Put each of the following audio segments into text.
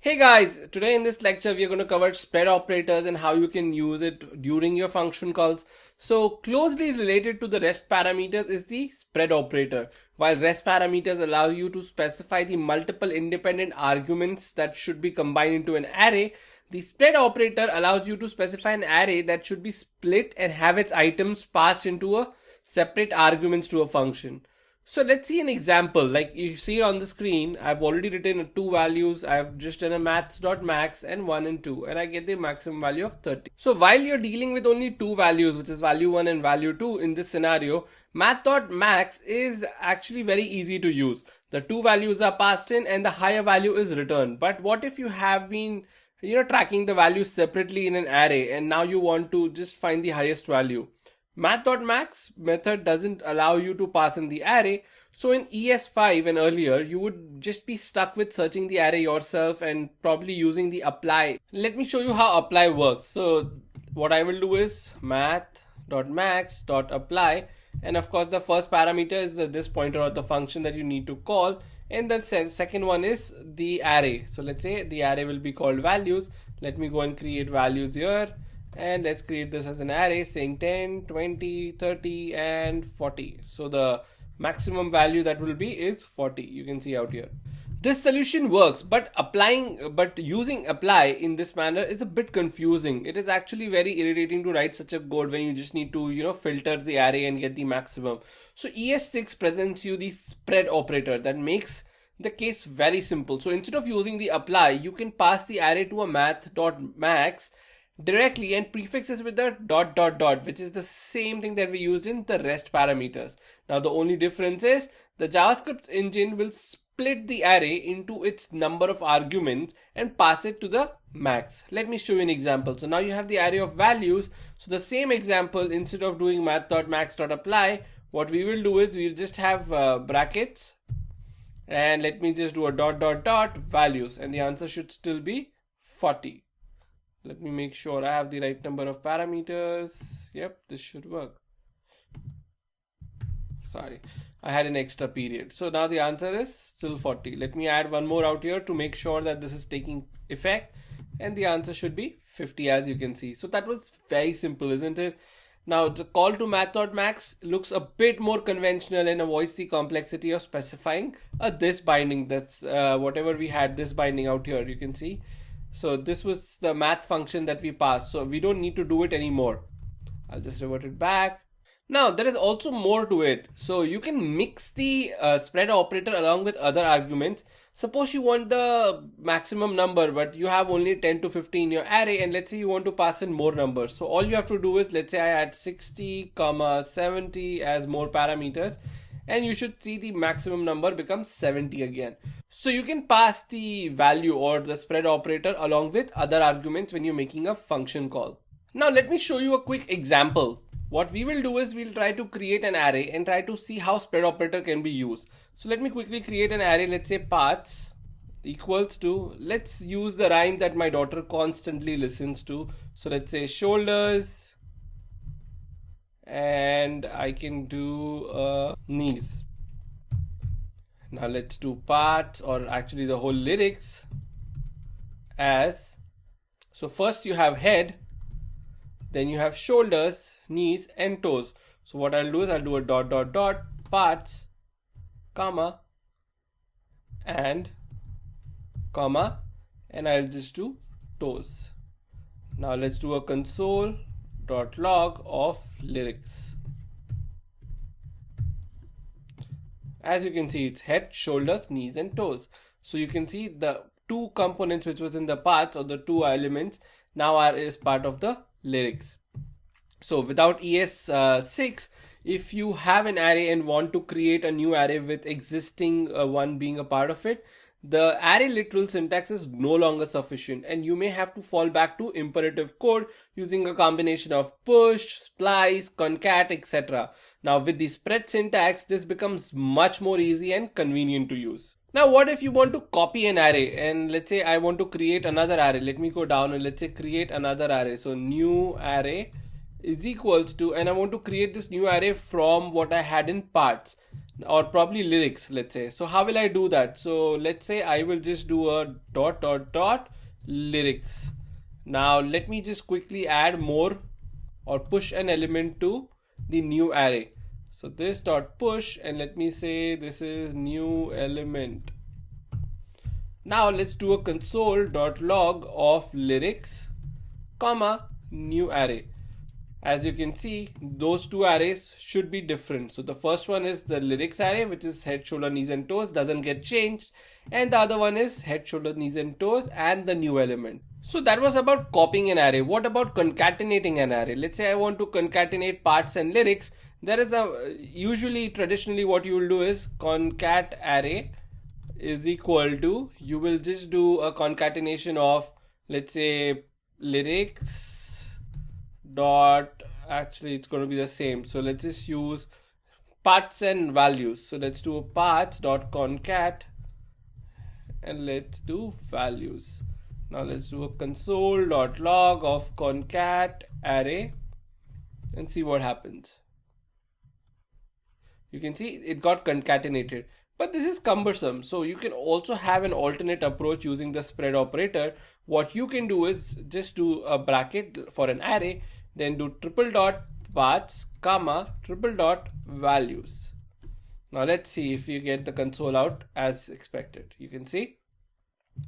Hey guys, today in this lecture we are going to cover spread operators and how you can use it during your function calls. So closely related to the rest parameters is the spread operator. While rest parameters allow you to specify the multiple independent arguments that should be combined into an array, the spread operator allows you to specify an array that should be split and have its items passed into a separate arguments to a function. So let's see an example. Like you see on the screen, I've already written two values. I've just done a math.max and 1 and 2, and I get the maximum value of 30. So while you're dealing with only two values, which is value 1 and value 2 in this scenario, math.max is actually very easy to use. The two values are passed in and the higher value is returned. But what if you have been tracking the values separately in an array and now you want to just find the highest value? Math.max method doesn't allow you to pass in the array. So in es5 and earlier, you would just be stuck with searching the array yourself and probably using the apply. Let me show you how apply works. So what I will do is math.max.apply, and of course the first parameter is this pointer or the function that you need to call, and the second one is the array. So let's say the array will be called values. Let me go and create values here. And let's create this as an array saying 10, 20, 30 and 40. So the maximum value that will be is 40. You can see out here. This solution works, but using apply in this manner is a bit confusing. It is actually very irritating to write such a code when you just need to filter the array and get the maximum. So es6 presents you the spread operator that makes the case very simple. So instead of using the apply, you can pass the array to a math.max directly and prefixes with the ... which is the same thing that we used in the rest parameters. Now the only difference is the JavaScript engine will split the array into its number of arguments and pass it to the max. Let me show you an example. So now you have the array of values. So the same example, instead of doing math.max.apply, what we will do is we'll just have brackets, and let me just do a ... values, and the answer should still be 40. Let me make sure I have the right number of parameters. Yep, this should work. Sorry, I had an extra period. So now the answer is still 40. Let me add one more out here to make sure that this is taking effect. And the answer should be 50, as you can see. So that was very simple, isn't it? Now the call to math.max looks a bit more conventional and avoids the complexity of specifying a this binding. That's whatever we had, this binding out here, you can see. So this was the math function that we passed. So we don't need to do it anymore. I'll just revert it back. Now there is also more to it. So you can mix the spread operator along with other arguments. Suppose you want the maximum number, but you have only 10 to 50 in your array, and let's say you want to pass in more numbers. So all you have to do is, let's say I add 60, 70 as more parameters, and you should see the maximum number becomes 70 again. So you can pass the value or the spread operator along with other arguments when you're making a function call. Now let me show you a quick example. What we will do is we'll try to create an array and try to see how spread operator can be used. So let me quickly create an array. Let's say paths equals to, let's use the rhyme that my daughter constantly listens to. So let's say shoulders, and I can do knees. Now let's do parts, or actually the whole lyrics as, so first you have head, then you have shoulders, knees and toes. So what I'll do is I'll do a ... parts, comma, and comma, and I'll just do toes. Now let's do a console.log of lyrics. As you can see, it's head, shoulders, knees and toes. So you can see the two components which was in the parts, or the two elements, now is part of the lyrics. So without es6, if you have an array and want to create a new array with existing one being a part of it, the array literal syntax is no longer sufficient, and you may have to fall back to imperative code using a combination of push, splice, concat, etc. Now with the spread syntax, this becomes much more easy and convenient to use. Now what if you want to copy an array, and let's say I want to create another array. Let me go down and let's say create another array. So new array is equals to, and I want to create this new array from what I had in parts. or probably lyrics, let's say. So how will I do that? So let's say I will just do a dot dot dot lyrics. Now let me just quickly add more or push an element to the new array. So this dot push, and let me say this is new element. Now let's do a console.log of lyrics, comma, new array. As you can see, those two arrays should be different. So the first one is the lyrics array, which is head, shoulder, knees and toes, doesn't get changed. And the other one is head, shoulder, knees and toes and the new element. So that was about copying an array. What about concatenating an array? Let's say I want to concatenate parts and lyrics. There is usually traditionally what you will do is concat array is equal to, you will just do a concatenation of, let's say, lyrics dot, actually it's going to be the same, so let's just use parts and values. So let's do a parts dot concat and let's do values. Now let's do a console.log of concat array and see what happens. You can see it got concatenated, but this is cumbersome. So you can also have an alternate approach using the spread operator. What you can do is just do a bracket for an array, then do triple dot paths, comma, triple dot values. Now let's see if you get the console out as expected. You can see.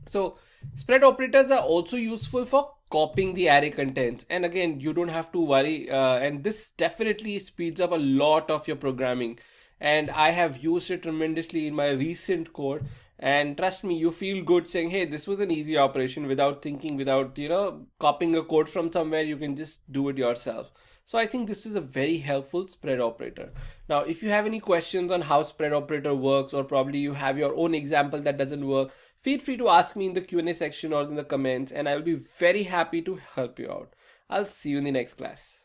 So spread operators are also useful for copying the array contents, and again you don't have to worry, and this definitely speeds up a lot of your programming, and I have used it tremendously in my recent code, and trust me, you feel good saying, hey, this was an easy operation without thinking, without copying a code from somewhere. You can just do it yourself. So I think this is a very helpful spread operator. Now, if you have any questions on how spread operator works, or probably you have your own example that doesn't work, feel free to ask me in the Q&A section or in the comments, and I'll be very happy to help you out. I'll see you in the next class.